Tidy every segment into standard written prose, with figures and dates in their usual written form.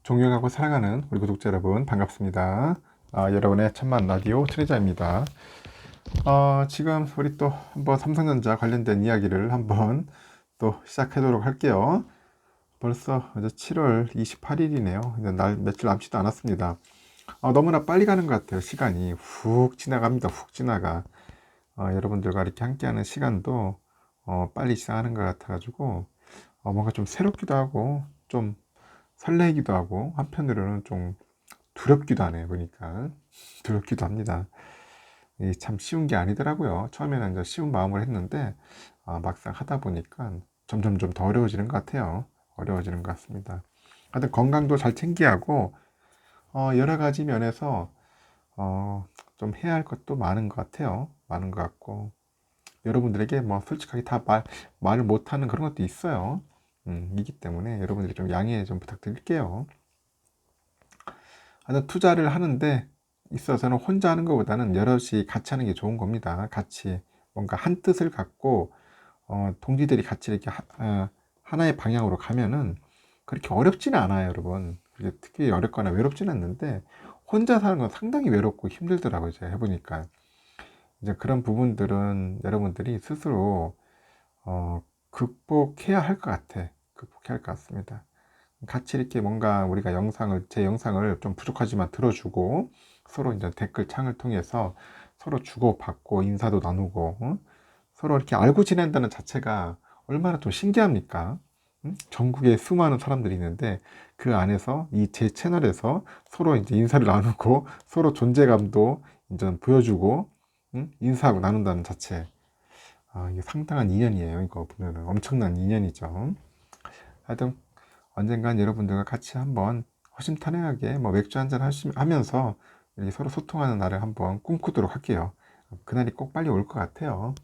존경하고 사랑하는 우리 구독자 여러분 반갑습니다. 여러분의 천만 라디오 트레자입니다. 지금 우리 또 한번 삼성전자 관련된 이야기를 한번 또 시작하도록 할게요. 벌써 이제 7월 28일이네요. 날 며칠 남지도 않았습니다. 너무나 빨리 가는 것 같아요. 시간이 훅 지나갑니다. 훅 지나가. 여러분들과 이렇게 함께하는 시간도 빨리 지나가는 것 같아가지고 뭔가 좀 새롭기도 하고 좀 설레기도 하고 한편으로는 좀 두렵기도 하네요. 보니까 두렵기도 합니다. 이게 참 쉬운 게 아니더라고요. 처음에는 이제 쉬운 마음을 했는데 막상 하다 보니까 점점 좀 더 어려워지는 것 같아요. 어려워지는 것 같습니다. 하여튼 건강도 잘 챙겨야 하고 여러 가지 면에서 좀 해야 할 것도 많은 것 같아요. 많은 것 같고 여러분들에게 뭐 솔직하게 다 말을 못하는 그런 것도 있어요. 이기 때문에 여러분들이 좀 양해 좀 부탁드릴게요. 하여튼 투자를 하는데 있어서는 혼자 하는 것보다는 여럿이 같이 하는 게 좋은 겁니다. 같이 뭔가 한 뜻을 갖고 동지들이 같이 이렇게 하나의 방향으로 가면은 그렇게 어렵지는 않아요, 여러분. 그게 특히 어렵거나 외롭지는 않는데 혼자 사는 건 상당히 외롭고 힘들더라고요, 제가 해보니까. 이제 그런 부분들은 여러분들이 스스로 극복해야 할 것 같아. 극복해야 할 것 같습니다. 같이 이렇게 뭔가 우리가 제 영상을 좀 부족하지만 들어주고 서로 이제 댓글 창을 통해서 서로 주고받고 인사도 나누고 서로 이렇게 알고 지낸다는 자체가 얼마나 좀 신기합니까? 전국에 수많은 사람들이 있는데 그 안에서 이 제 채널에서 서로 이제 인사를 나누고 서로 존재감도 이제 보여주고 인사하고 나눈다는 자체. 이게 상당한 인연이에요. 이거 보면은 엄청난 인연이죠. 하여튼 언젠간 여러분들과 같이 한번 허심탄회하게 뭐 맥주 한잔 하면서 이렇게 서로 소통하는 날을 한번 꿈꾸도록 할게요. 그날이 꼭 빨리 올 것 같아요.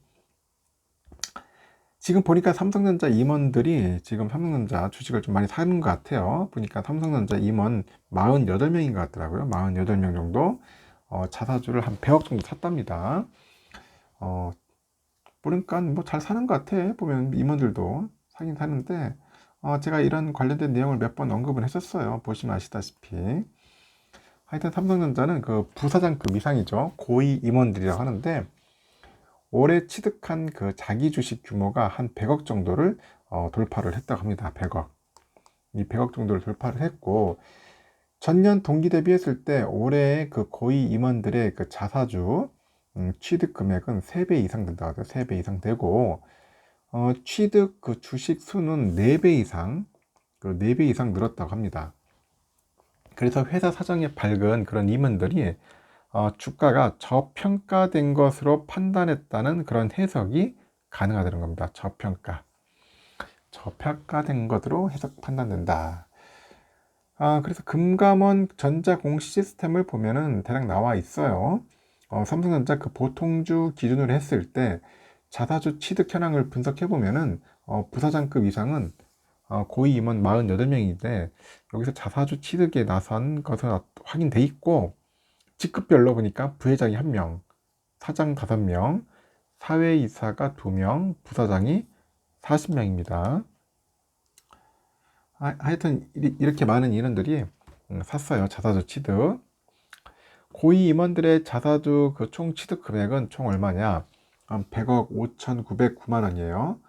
지금 보니까 삼성전자 임원들이 지금 삼성전자 주식을 좀 많이 사는 것 같아요. 보니까 삼성전자 임원 48명인 것 같더라고요. 48명 정도 자사주를 한 100억 정도 샀답니다. 보니까 뭐 잘 사는 것 같아. 보면 임원들도 사긴 사는데 제가 이런 관련된 내용을 몇 번 언급을 했었어요. 보시면 아시다시피. 하여튼 삼성전자는 그 부사장급 이상이죠. 고위 임원들이라고 하는데 올해 취득한 그 자기 주식 규모가 한 100억 정도를 돌파를 했다고 합니다. 100억. 이 100억 정도를 돌파를 했고 전년 동기 대비했을 때 올해 그 고위 임원들의 그 자사주 취득 금액은 3배 이상 된다고 하죠. 3배 이상 되고 취득 그 주식 수는 4배 이상, 그 4배 이상 늘었다고 합니다. 그래서 회사 사정이 밝은 그런 임원들이 주가가 저평가된 것으로 판단했다는 그런 해석이 가능하다는 겁니다. 저평가된 것으로 해석 판단된다. 그래서 금감원 전자공시 시스템을 보면은 대략 나와 있어요. 삼성전자 그 보통주 기준으로 했을 때 자사주 취득 현황을 분석해 보면은 부사장급 이상은 고위 임원 48명인데 여기서 자사주 취득에 나선 것은 확인돼 있고 직급별로 보니까 부회장이 1명, 사장 5명, 사회이사가 2명, 부사장이 40명입니다. 하여튼 이렇게 많은 인원들이 샀어요. 자사주 취득. 고위 임원들의 자사주 그 총 취득 금액은 총 얼마냐? 100억 5,909만 원이에요.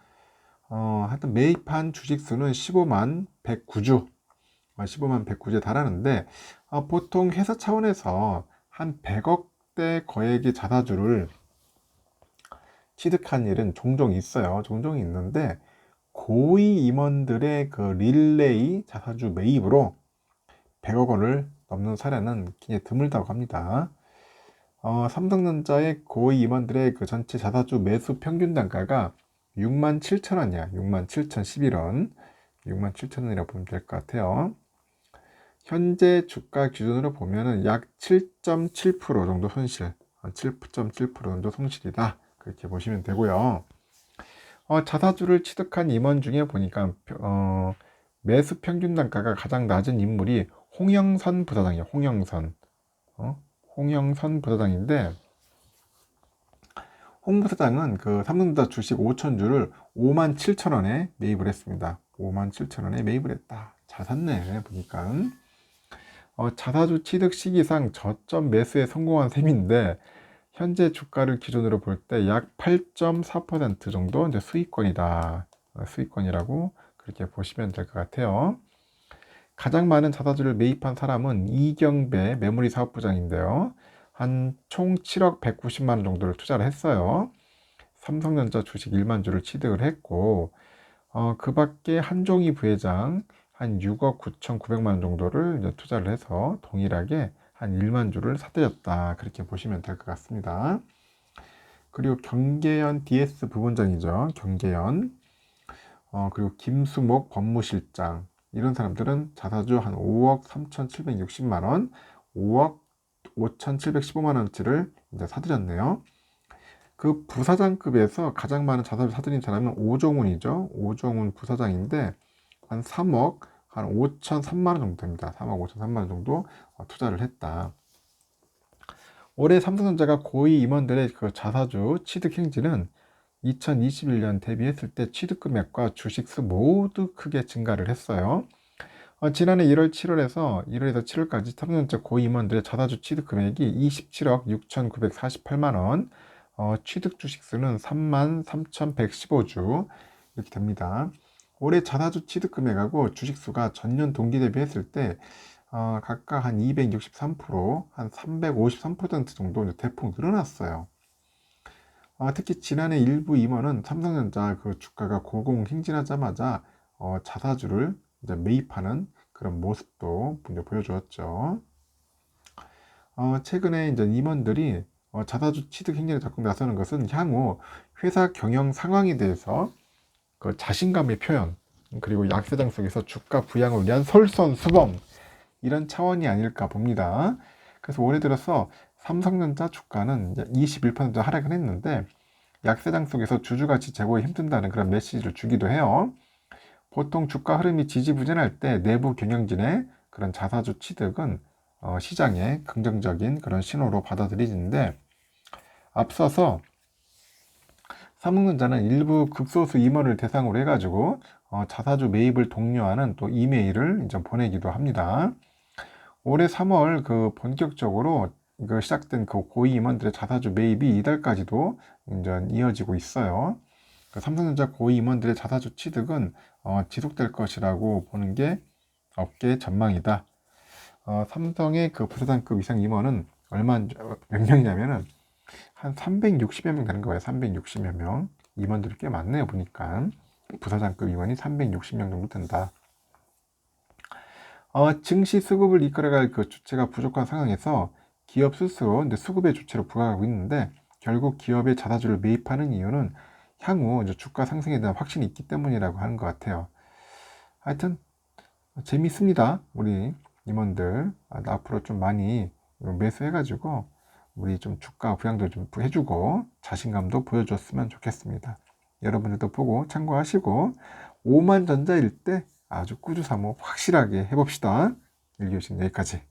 하여튼 매입한 주식 수는 15만 109주, 15만 109주에 달하는데 보통 회사 차원에서 한 100억대 거액의 자사주를 취득한 일은 종종 있어요. 종종 있는데 고위 임원들의 그 릴레이 자사주 매입으로 100억 원을 넘는 사례는 굉장히 드물다고 합니다. 삼성전자의 고위 임원들의 그 전체 자사주 매수 평균 단가가 6만 7천 원이야. 6만 7,011원. 6만 7천 원이라고 보면 될 것 같아요. 현재 주가 기준으로 보면은 약 7.7% 정도 손실, 7.7% 정도 손실이다. 그렇게 보시면 되고요. 자사주를 취득한 임원 중에 보니까 매수 평균 단가가 가장 낮은 인물이 홍영선 부사장이에요. 홍영선 부사장인데 홍 부사장은 그 삼성전자 주식 5천주를 5만 7천 원에 매입을 했습니다. 5만 7천 원에 매입을 했다. 잘 샀네 보니까. 자사주 취득 시기상 저점 매수에 성공한 셈인데 현재 주가를 기준으로 볼 때 약 8.4% 정도 이제 수익권이다. 수익권이라고 그렇게 보시면 될 것 같아요. 가장 많은 자사주를 매입한 사람은 이경배 메모리 사업부장인데요. 한 총 7억 190만 원 정도를 투자를 했어요. 삼성전자 주식 1만 주를 취득을 했고, 그 밖에 한종희 부회장 한 6억 9,900만 원 정도를 이제 투자를 해서 동일하게 한 1만 주를 사들였다. 그렇게 보시면 될 것 같습니다. 그리고 경계연 DS 부본장이죠. 경계연. 그리고 김수목 법무실장. 이런 사람들은 자사주 한 5억 3,760만 원, 5억 5,715만 원치를 이제 사들였네요. 그 부사장급에서 가장 많은 자산을 사들인 사람은 오종훈이죠. 오종훈 부사장인데 한 3억 한 5,003만 원 정도 됩니다. 3억 5,003만 원 정도 투자를 했다. 올해 삼성전자가 고위 임원들의 그 자사주 취득 행진은 2021년 대비했을 때 취득 금액과 주식수 모두 크게 증가를 했어요. 지난해 1월, 7월에서 1월에서 7월까지 삼성전자 고위 임원들의 자사주 취득 금액이 27억 6,948만 원, 취득 주식수는 3만 3,115주 이렇게 됩니다. 올해 자사주 취득 금액하고 주식수가 전년 동기 대비했을 때 각각 한 263%, 한 353% 정도 대폭 늘어났어요. 특히 지난해 일부 임원은 삼성전자 그 주가가 고공행진하자마자 자사주를 이제 매입하는 그런 모습도 이제 보여주었죠. 최근에 이제 임원들이 자사주 취득 행진에 적극 나서는 것은 향후 회사 경영 상황에 대해서 그 자신감의 표현, 그리고 약세장 속에서 주가 부양을 위한 솔선수범, 이런 차원이 아닐까 봅니다. 그래서 올해 들어서 삼성전자 주가는 21% 하락을 했는데 약세장 속에서 주주가치 제고에 힘든다는 그런 메시지를 주기도 해요. 보통 주가 흐름이 지지부진할 때 내부 경영진의 그런 자사주 취득은 시장에 긍정적인 그런 신호로 받아들이는데, 앞서서 삼성전자는 일부 극소수 임원을 대상으로 해가지고 자사주 매입을 독려하는 또 이메일을 이제 보내기도 합니다. 올해 3월 그 본격적으로 이거 시작된 그 고위 임원들의 자사주 매입이 이달까지도 이제 이어지고 있어요. 그 삼성전자 고위 임원들의 자사주 취득은 지속될 것이라고 보는 게 업계 전망이다. 삼성의 그 부사장급 이상 임원은 몇 명이냐면은 한 360여 명 되는 거예요. 360여 명. 임원들이 꽤 많네요, 보니까. 부사장급 임원이 360명 정도 된다. 증시 수급을 이끌어갈 그 주체가 부족한 상황에서 기업 스스로 이제 수급의 주체로 부각하고 있는데, 결국 기업의 자사주를 매입하는 이유는 향후 이제 주가 상승에 대한 확신이 있기 때문이라고 하는 것 같아요. 하여튼 재밌습니다. 우리 임원들 앞으로 좀 많이 매수해가지고 우리 좀 주가 부양도 좀 해주고 자신감도 보여줬으면 좋겠습니다. 여러분들도 보고 참고하시고 5만 전자일 때 아주 꾸준함으로 확실하게 해봅시다. 일교신 여기까지.